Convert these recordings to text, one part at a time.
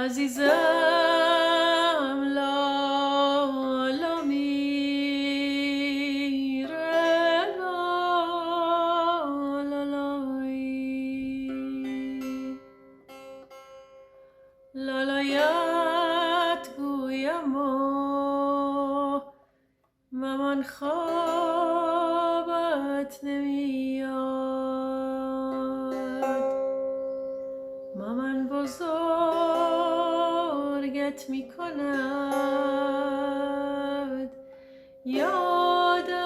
عزیزم لالا میره لالایی لالایت گویم و مامان خوابت نمیاد مامان بزرگت میکند یادت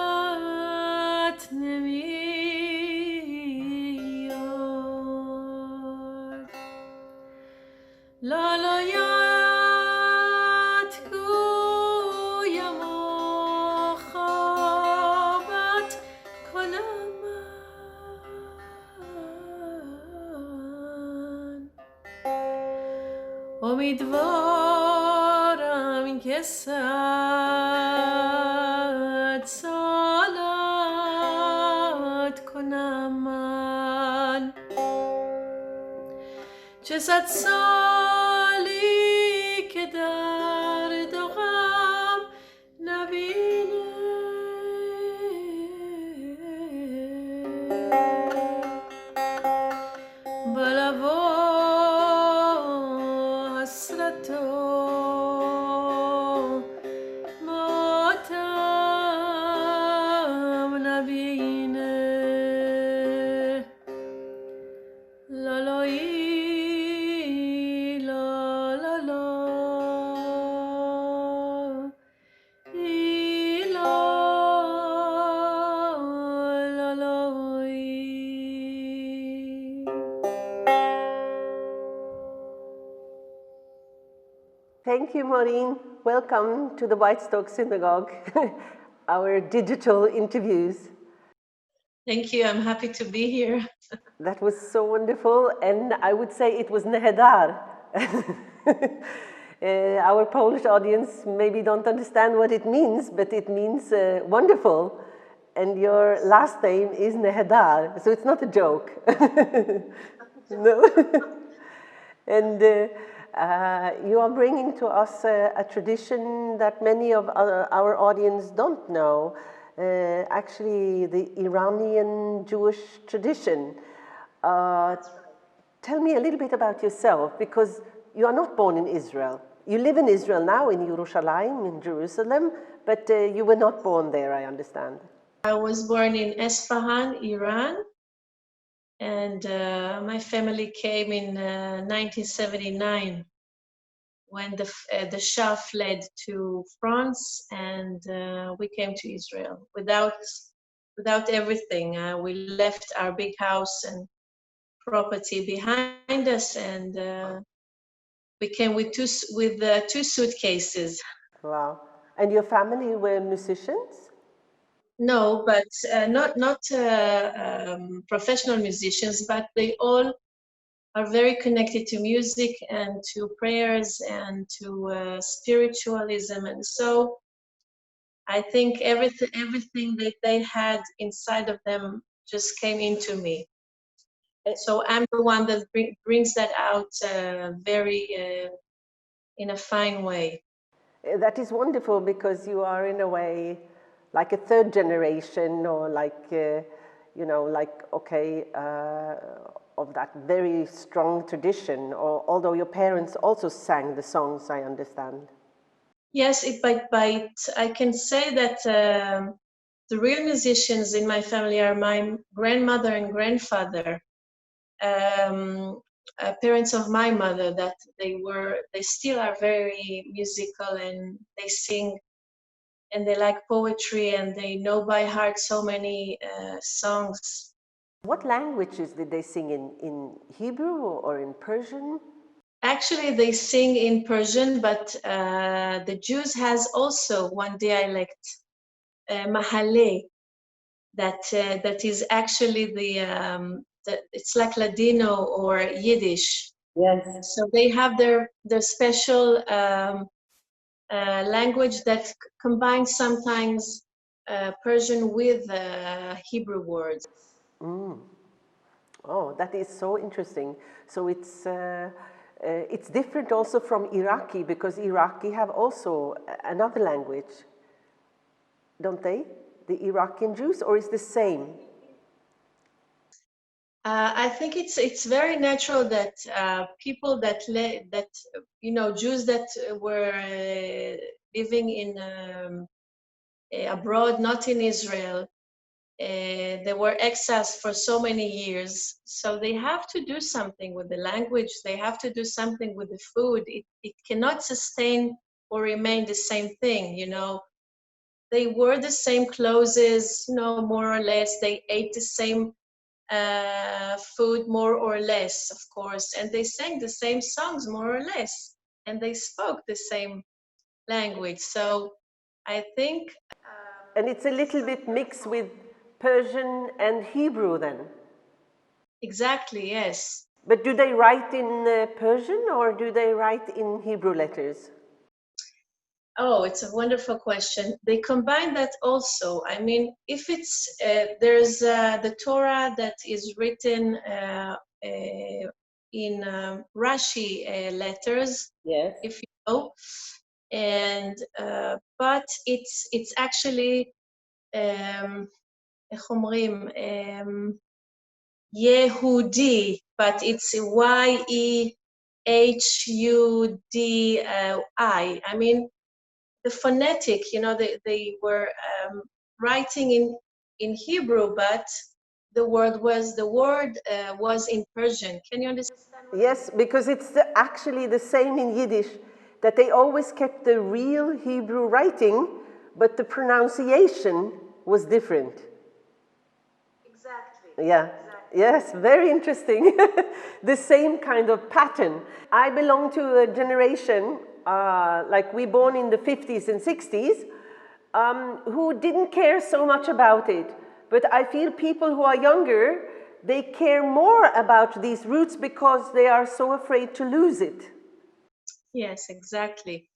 نمیاد لالایت گویم و خوابت کنم من امیدوارم که 100 سالت کنم من چه 100 سالی که درد و غم نبینه بلا و حسرت و ماتم نبینه لالایی Thank you, Maureen. Welcome to the Whitestone Synagogue, our digital interviews. Thank you. I'm happy to be here. That was so wonderful, and I would say it was Nehedar. Our Polish audience maybe don't understand what it means, but it means wonderful. And your last name is Nehedar, so it's not a joke. No. And you are bringing to us a tradition that many of our audience don't know, actually the Iranian Jewish tradition. Tell me a little bit about yourself, because you are not born in Israel. You live in Israel now, in Yerushalayim, in Jerusalem, but you were not born there, I understand. I was born in Isfahan, Iran, and my family came in 1979 when the Shah fled to France, and we came to Israel without everything. We left our big house and property behind us, and we came with two suitcases. Wow. And your family were musicians? No, but not professional musicians, but they all are very connected to music and to prayers and to spiritualism. And so I think everything that they had inside of them just came into me. So I'm the one that brings that out very in a fine way. That is wonderful, because you are in a way like a third generation, or like, of that very strong tradition, or although your parents also sang the songs, I understand. Yes, but I can say that the real musicians in my family are my grandmother and grandfather, parents of my mother, that they still are very musical, and they sing, and they like poetry, and they know by heart so many songs. What languages did they sing in Hebrew or in Persian? Actually, they sing in Persian, but the Jews has also one dialect, Mahale, that is actually it's like Ladino or Yiddish. Yes. So they have their special language that combines sometimes Persian with Hebrew words. Mm. Oh, that is so interesting. So it's It's different also from Iraqi, because Iraqi have also another language, don't they? The Iraqi Jews, or is the same? I think it's very natural that people that Jews that were living in abroad, not in Israel, they were exiles for so many years, so they have to do something with the language. They have to do something with the food. It cannot sustain or remain the same thing. They wore the same clothes, more or less. They ate the same food, more or less, of course, and they sang the same songs, more or less, and they spoke the same language. So I think, and it's a little bit mixed with Persian and Hebrew then. Exactly, yes. But do they write in Persian or do they write in Hebrew letters? Oh, it's a wonderful question. They combine that also. I mean, if it's, there's the Torah that is written in Rashi letters, Yes. if you know, and but it's actually איך אומרים, Yehudi, but it's Yehudi. I mean, the phonetic, they were writing in Hebrew, but the word was in Persian. Can you understand? Yes, because it's actually the same in Yiddish, that they always kept the real Hebrew writing, but the pronunciation was different. Exactly. Yeah. Exactly. Yes, very interesting. The same kind of pattern. I belong to a generation, like we born in the 50s and 60s, who didn't care so much about it. But I feel people who are younger, they care more about these roots because they are so afraid to lose it. Yes, exactly.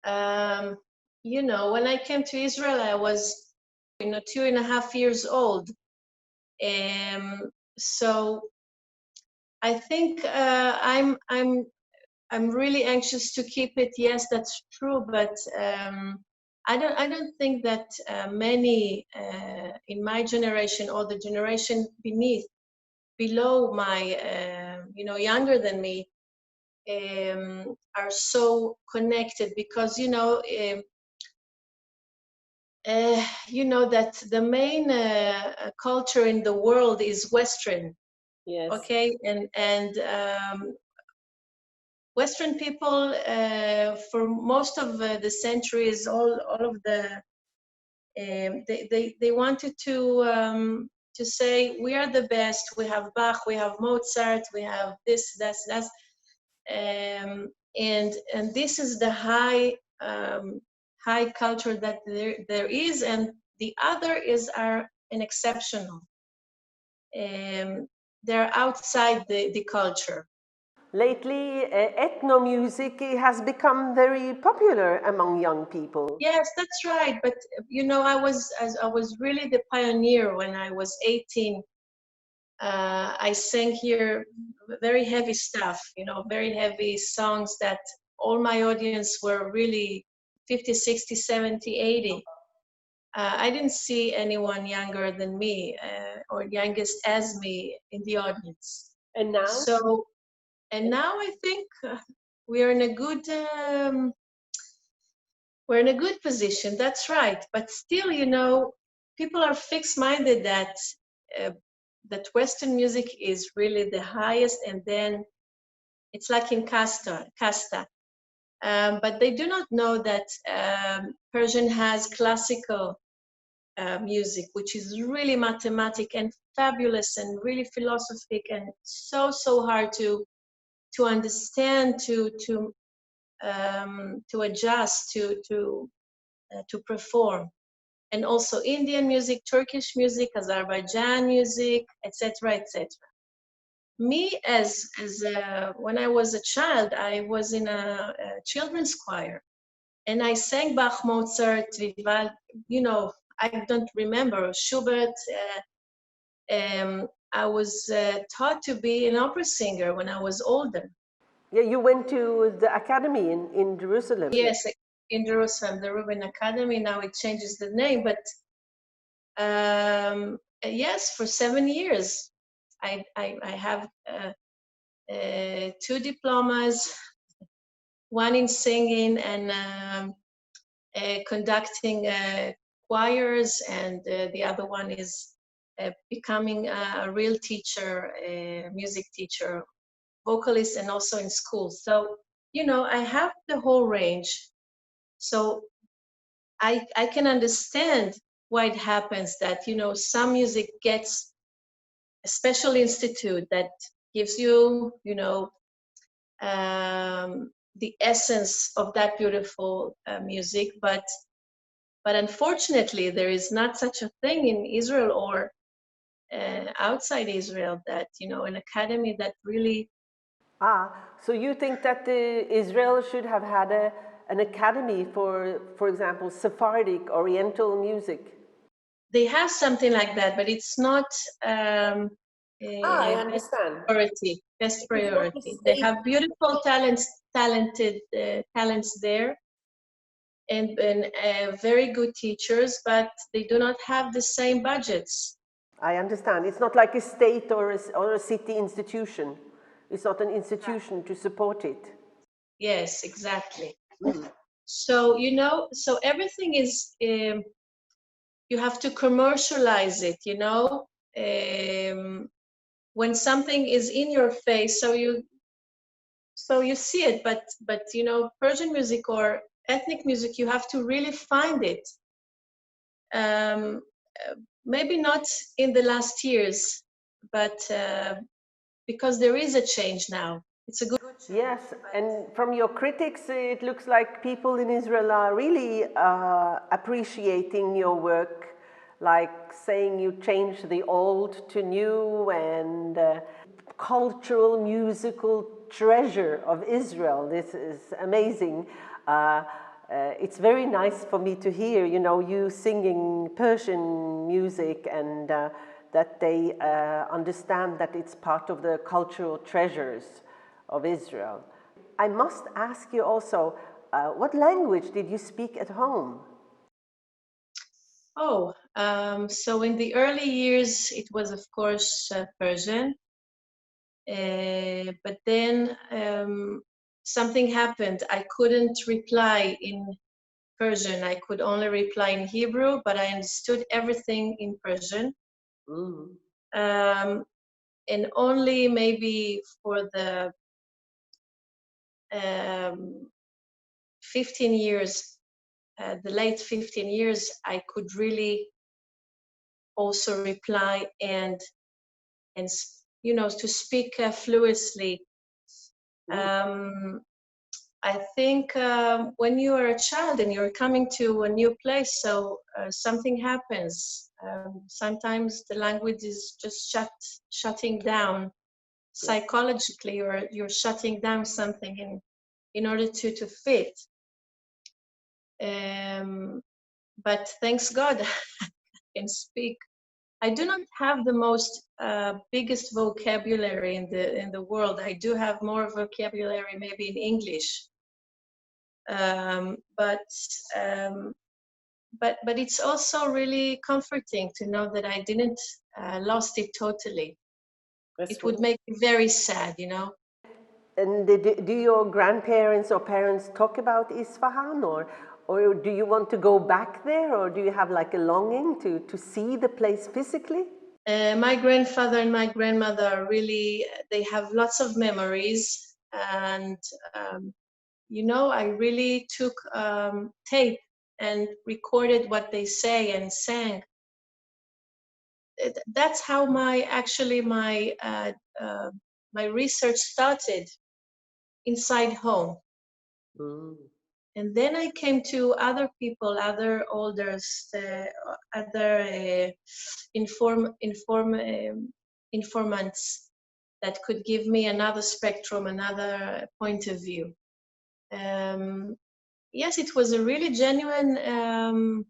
When I came to Israel, I was 2.5 years old. So I think I'm really anxious to keep it. Yes, that's true, but I don't think that many in my generation or the generation below my younger than me are so connected, because that the main culture in the world is Western. Yes. Okay, and Western people, for most of the centuries, all of the they wanted to say we are the best. We have Bach, we have Mozart, we have this, that, and this is the high culture that there is, and the other is an exceptional. They're outside the culture. Lately, ethno music has become very popular among young people. Yes, that's right. But I was really the pioneer when I was 18. I sang here very heavy stuff, very heavy songs that all my audience were really 50, 60, 70, 80. I didn't see anyone younger than me or youngest as me in the audience. And now? And now I think we're in a good position. That's right. But still, people are fixed-minded that Western music is really the highest, and then it's like in casta. But they do not know that Persian has classical music, which is really mathematic and fabulous and really philosophic and so hard to understand, to adjust, to perform. And also Indian music, Turkish music, Azerbaijan music, etc., etc. Me, as when I was a child, I was in a children's choir, and I sang Bach, Mozart, Vivaldi. I don't remember Schubert. I was taught to be an opera singer when I was older. Yeah, you went to the academy in Jerusalem. Yes, in Jerusalem, the Reuben Academy. Now it changes the name, but yes, for 7 years, I have 2 diplomas, one in singing and conducting choirs, and the other one is becoming a real teacher, a music teacher, vocalist, and also in school. So, you know, I have the whole range. So I can understand why it happens that, you know, some music gets a special institute that gives you, you know, the essence of that beautiful music, but unfortunately there is not such a thing in Israel or outside Israel, that, you know, an academy that really. So you think that Israel should have had an academy for example, Sephardic, Oriental music? They have something like that, but it's not I best understand. priority. Best It is not the priority. They state. have beautiful talents there, and very good teachers, but they do not have the same budgets. I understand. It's not like a state or a city institution. It's not an institution to support it. Yes, exactly. So, you know, so everything is, you have to commercialize it, you know. When something is in your face, so you see it, but you know, Persian music or ethnic music, you have to really find it. Maybe not in the last years, but because there is a change now. It's a good change. Yes, and from your critics, it looks like people in Israel are really appreciating your work, like saying you changed the old to new, and cultural musical treasure of Israel. This is amazing. It's very nice for me to hear, you know, you singing Persian music, and that they understand that it's part of the cultural treasures of Israel. I must ask you also, what language did you speak at home? Oh, so in the early years, it was, of course, Persian. But then something happened. I couldn't reply in Persian. I could only reply in Hebrew, but I understood everything in Persian. And only maybe for the 15 years, the late 15 years, I could really also reply and you know, to speak fluently. I think when you are a child and you're coming to a new place, so something happens. Sometimes the language is just shutting down psychologically, or you're shutting down something in order to fit. But thanks God, I can speak. I do not have the most biggest vocabulary in the world. I do have more vocabulary maybe in English, but it's also really comforting to know that I didn't lost it totally. It would make me very sad, you know. And do your grandparents or parents talk about Isfahan, or do you want to go back there, or do you have like a longing to see the place physically? My grandfather and my grandmother really, they have lots of memories, and you know, I really took tape and recorded what they say and sang. That's how my my research started, inside home. And then I came to other people, other elders, other informants that could give me another spectrum, another point of view. Yes, it was a really genuine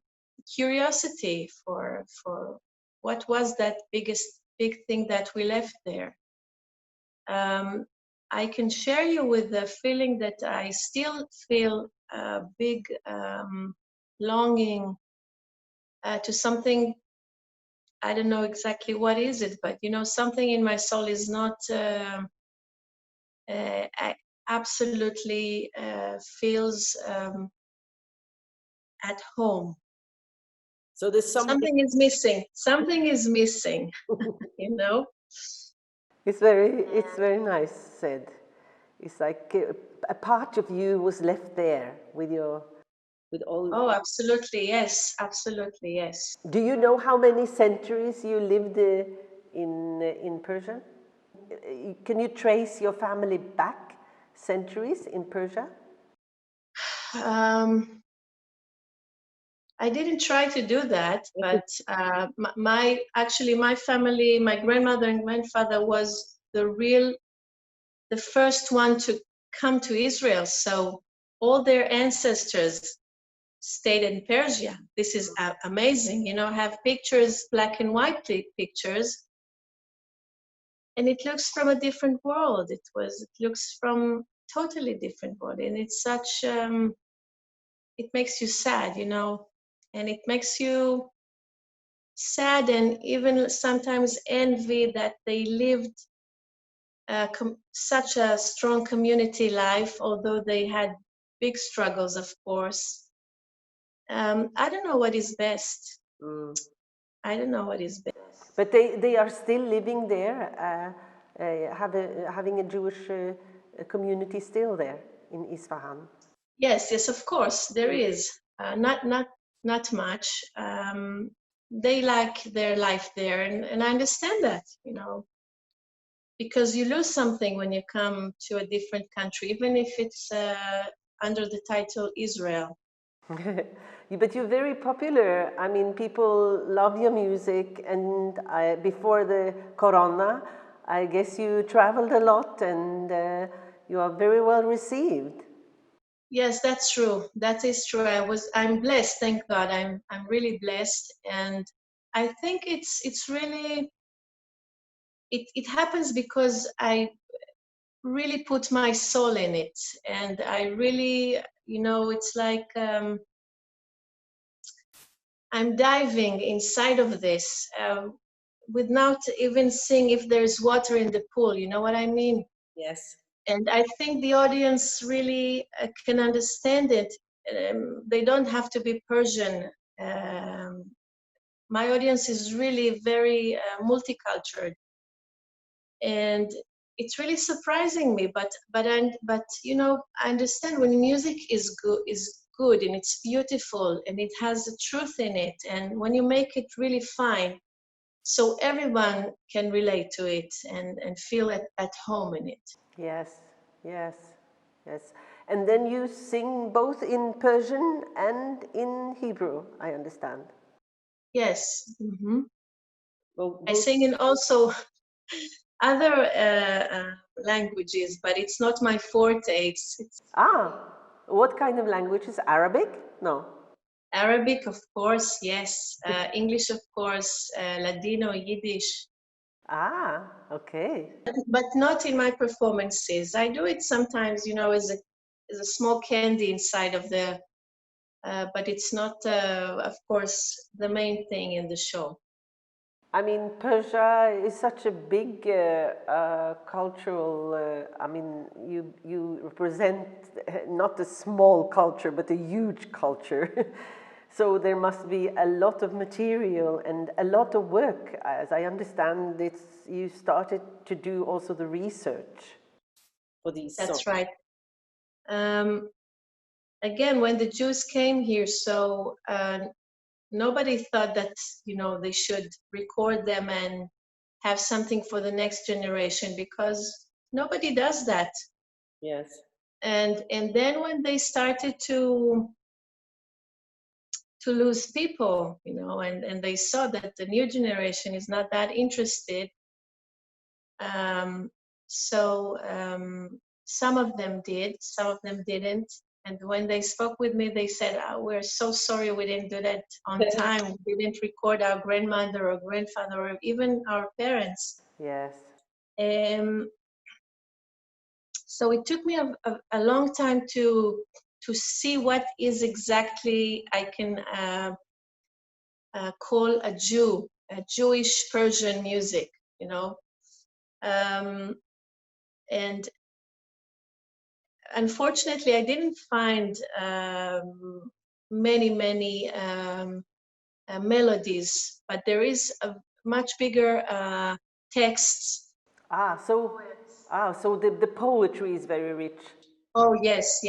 curiosity for what was that big thing that we left there. I can share you with the feeling that I still feel a big longing to something. I don't know exactly what is it, but you know, something in my soul is not absolutely feels at home. So there's something is missing. Something is missing. You know. It's very nice said. It's like a part of you was left there with all. Oh, absolutely yes, absolutely yes. Do you know how many centuries you lived in Persia? Can you trace your family back centuries in Persia? I didn't try to do that, but my family, my grandmother and grandfather was the first one to come to Israel. So all their ancestors stayed in Persia. This is amazing. You know, have pictures, black and white pictures, and it looks from a different world. It looks from totally different world, and it's such. It makes you sad, you know, and it makes you sad and even sometimes envy that they lived such a strong community life, although they had big struggles, of course. I don't know what is best. I don't know what is best. But they are still living there, having a Jewish community still there in Isfahan. Yes, of course there is. Not much. They like their life there, and I understand that, you know, because you lose something when you come to a different country, even if it's under the title Israel. But you're very popular. I mean, people love your music, and before the corona, I guess you traveled a lot, and you are very well received. Yes, that's true. That is true. I'm blessed, thank God. I'm really blessed, and I think it's really it happens because I really put my soul in it, and I really, you know, it's like I'm diving inside of this without even seeing if there's water in the pool. You know what I mean? Yes. And I think the audience really can understand it. They don't have to be Persian. My audience is really very multicultural, and it's really surprising me. But you know, I understand when music is good and it's beautiful and it has a truth in it, and when you make it really fine, so everyone can relate to it and feel at home in it. Yes, yes, yes. And then you sing both in Persian and in Hebrew, I understand. Yes. Mm-hmm. Well, I sing in also other languages, but it's not my forte. What kind of language is Arabic? No. Arabic, of course, yes. English, of course. Ladino, Yiddish. Okay. But not in my performances. I do it sometimes, you know, as a small candy inside of the. But it's not, of course, the main thing in the show. I mean, Persia is such a big cultural. I mean, you represent not a small culture, but a huge culture. So there must be a lot of material and a lot of work. As I understand, you started to do also the research for these songs. That's right. Again, when the Jews came here, so nobody thought that, you know, they should record them and have something for the next generation, because nobody does that. Yes. And then when they started to lose people, you know, and they saw that the new generation is not that interested, some of them did, some of them didn't. And when they spoke with me, they said, we're so sorry we didn't do that on time. We didn't record our grandmother or grandfather or even our parents. Yes. So it took me a long time to see what is exactly I can call a Jewish Persian music, you know. And unfortunately, I didn't find many melodies, but there is a much bigger texts. So the poetry is very rich. Oh yes,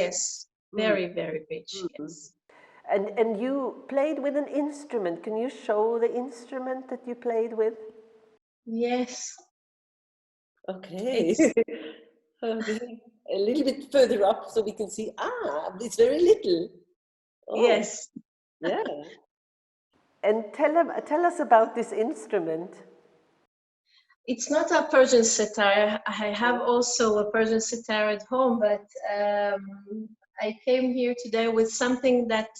very rich. Yes. And you played with an instrument. Can you show the instrument that you played with? Yes. Okay. Okay. A little bit further up so we can see. It's very little. Oh. Yes. Yeah. And tell us about this instrument. It's not a Persian sitar. I have also a Persian sitar at home, but I came here today with something that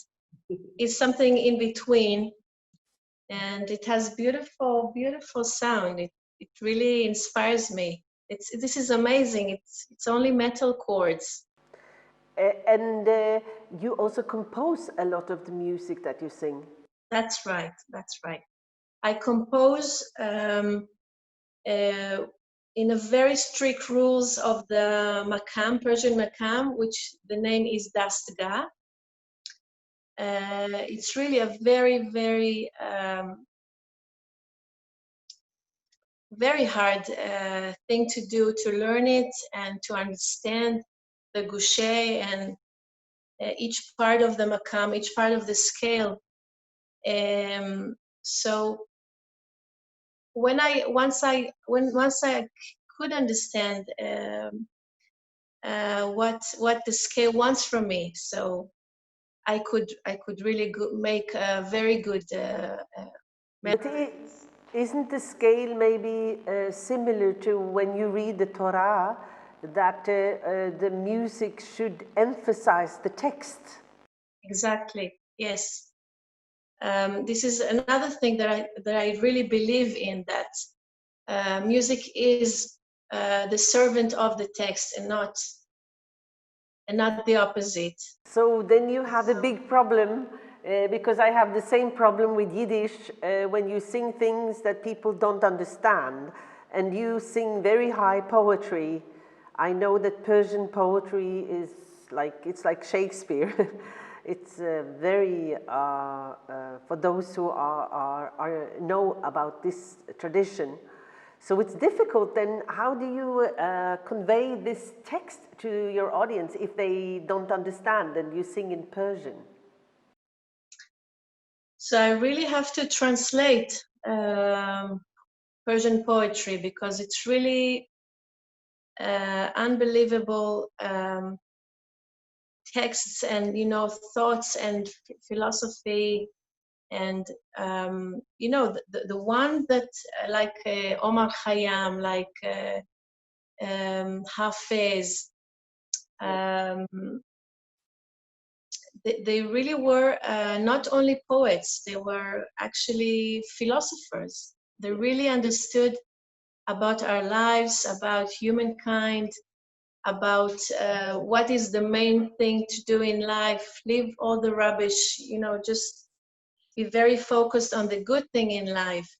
is something in between, and it has beautiful sound. It really inspires me. This is amazing. It's only metal chords. And you also compose a lot of the music that you sing. That's right. I compose in a very strict rules of the makam, Persian makam, which the name is dastgah. It's really a very hard thing to do, to learn it and to understand the gushe and each part of the makam, each part of the scale. So once I could understand what the scale wants from me, so I could really make a very good. But isn't the scale maybe similar to when you read the Torah, that the music should emphasize the text? Exactly. Yes. This is another thing that I really believe in, that music is the servant of the text and not the opposite. So then you have a big problem, because I have the same problem with Yiddish, when you sing things that people don't understand and you sing very high poetry. I know that Persian poetry is it's like Shakespeare. It's very, for those who know about this tradition. So it's difficult then. How do you convey this text to your audience if they don't understand and you sing in Persian? So I really have to translate Persian poetry, because it's really unbelievable texts and thoughts and philosophy. And the one that like Omar Khayyam, like Hafez, they really were not only poets, they were actually philosophers. They really understood about our lives, about humankind, about what is the main thing to do in life, leave all the rubbish, just be very focused on the good thing in life.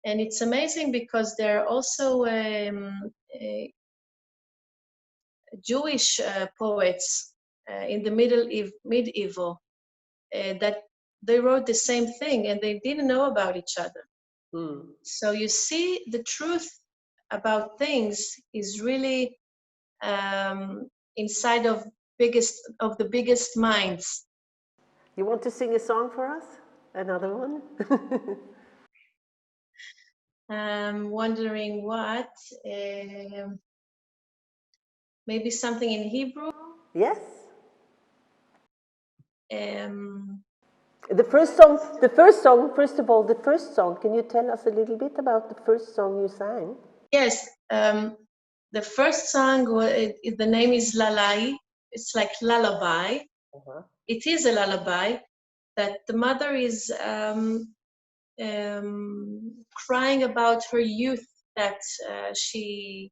And it's amazing because there are also Jewish poets in the medieval that they wrote the same thing and they didn't know about each other. So you see, the truth about things is really inside of the biggest minds. You want to sing a song for us? Another one? Wondering what? Maybe something in Hebrew? Yes. The first song, first of all, the first song. Can you tell us a little bit about the first song you sang? Yes. The first song, the name is Lalai. It's like lullaby. It is a lullaby that the mother is crying about her youth, that she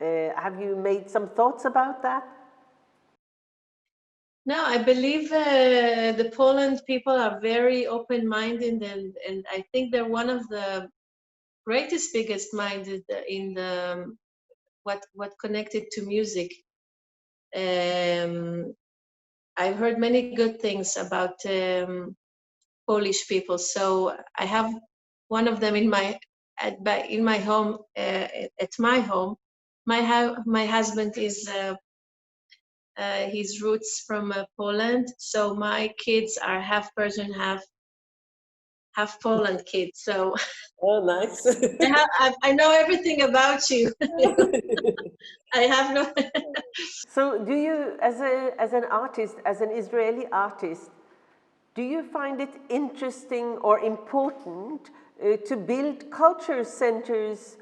Have you made some thoughts about that? No, I believe the Poland people are very open-minded, and I think they're one of the greatest, biggest minded in the what connected to music. I've heard many good things about Polish people, so I have one of them in my home. At my home, my husband is his roots from Poland, so my kids are half Persian, half Poland kids. So Oh, nice. I know everything about you. I have no. So do you, as an artist, as an Israeli artist, do you find it interesting or important to build culture centers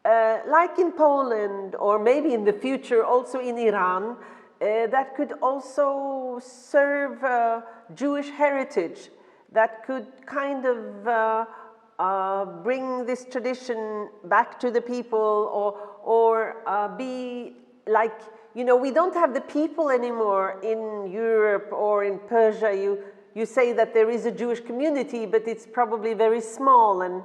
like in Poland, or maybe in the future also in Iran, that could also serve Jewish heritage, that could kind of bring this tradition back to the people, or be like, you know, we don't have the people anymore in Europe or in Persia. You say that there is a Jewish community, but it's probably very small, and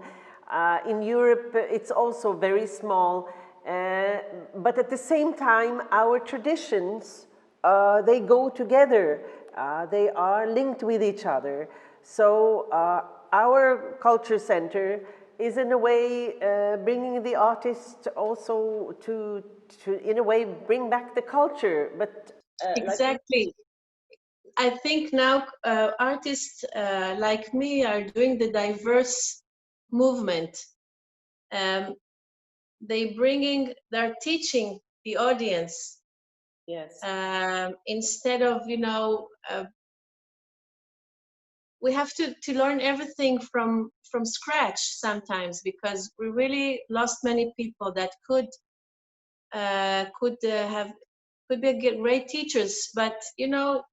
in Europe it's also very small. But at the same time, our traditions, they go together. They are linked with each other. So our culture center is in a way bringing the artist also to in a way bring back the culture. But exactly. I think now artists like me are doing the diverse movement. They're teaching the audience. Yes. Instead of, you know, we have to learn everything from scratch sometimes, because we really lost many people that could be great teachers. But you know,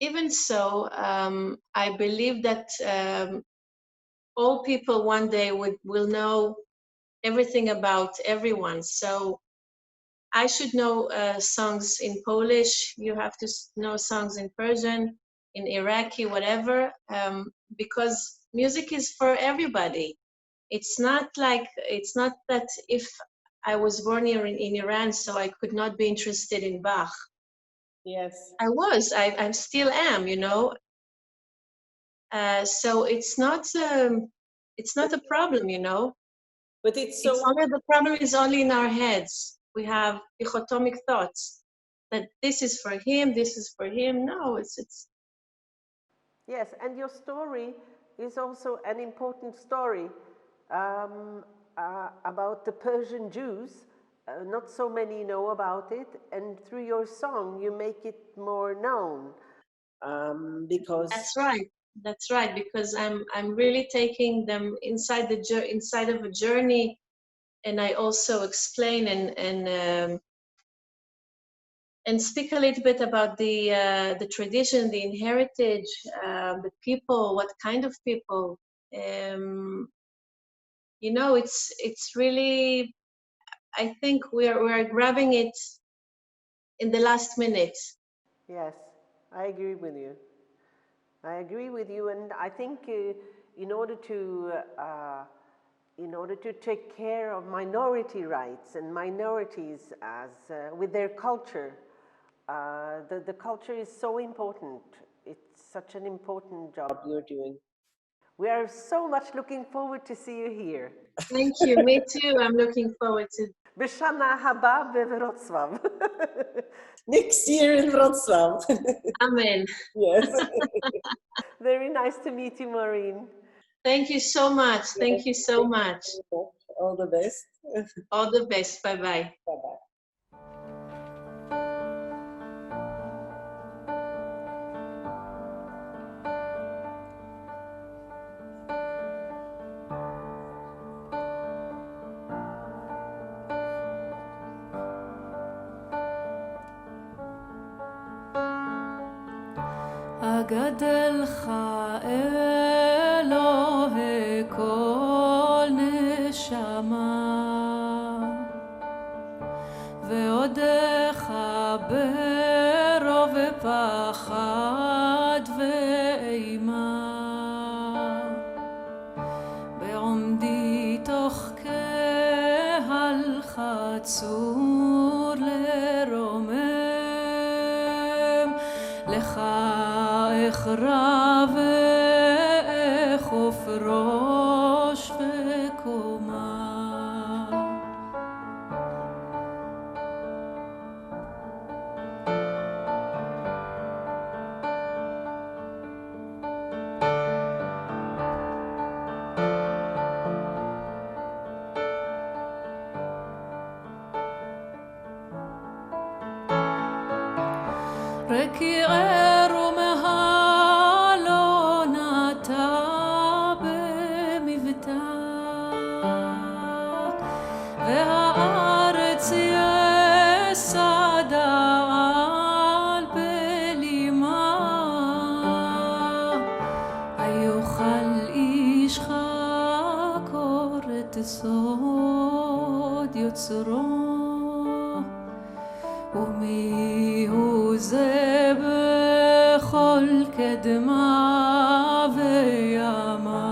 even so, I believe that all people one day will know everything about everyone. So I should know songs in Polish. You have to know songs in Persian, in Iraqi, whatever, because music is for everybody. It's not that if I was born here in Iran, so I could not be interested in Bach. Yes. I still am, you know. So it's not a problem, you know. But it's so. The problem is only in our heads. We have dichotomic thoughts that this is for him, this is for him. No, it's. Yes, and your story is also an important story about the Persian Jews. Not so many know about it, and through your song you make it more known. Because That's right. Because I'm really taking them inside of a journey, and I also explain and speak a little bit about the tradition, the heritage, the people, what kind of people. You know, it's really. I think we're grabbing it in the last minute. Yes, I agree with you. I agree with you, and I think in order to take care of minority rights and minorities as with their culture, the culture is so important. It's such an important job you're doing. We are so much looking forward to see you here. Thank you. Me too. I'm looking forward to. B'shana haba b'Wrocław. Next year in Wrocław. Amen. Yes. Very nice to meet you, Maureen. Thank you so much. Thank you so much. All the best. All the best. Bye-bye. Bye-bye. אגדלך אלוהי כל נשמה ועודך ברוב ופחד ואימה בעומדי תוך קהל חצור לרומם לך אכרע ואכוף ראש וקומה רקיערו מהלון אתה במבטא והארץ יסדה על בלימה היוכל איש חקור את סוד יוצרו ומי הוא זה בכל קדמה וימה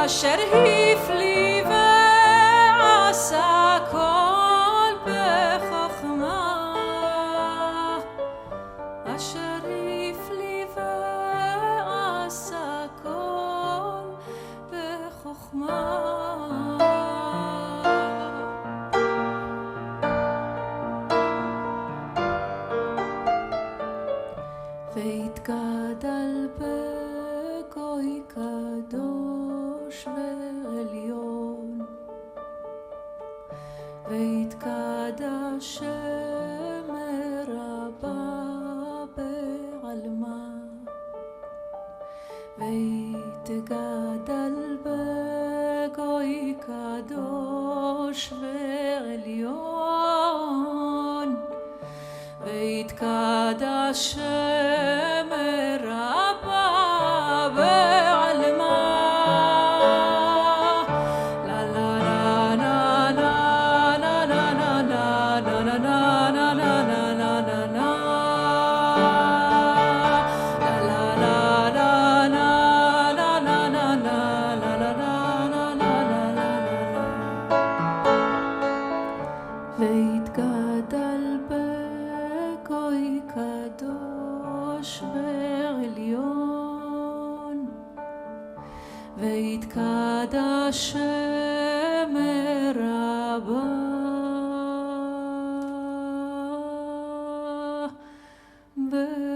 אשר הפליא ועשה כל בחוכמה אשר הפליא ועשה כל בחוכמה ויתגדל בגוי קדוש ועליון ויתקדש שם רבה בעלמה ויתגדל בגוי קדוש ועליון ויתקדש שם רבה בעלמה ויתגדל בגוי קדוש ועליון ויתקדש שם רבה בעלמה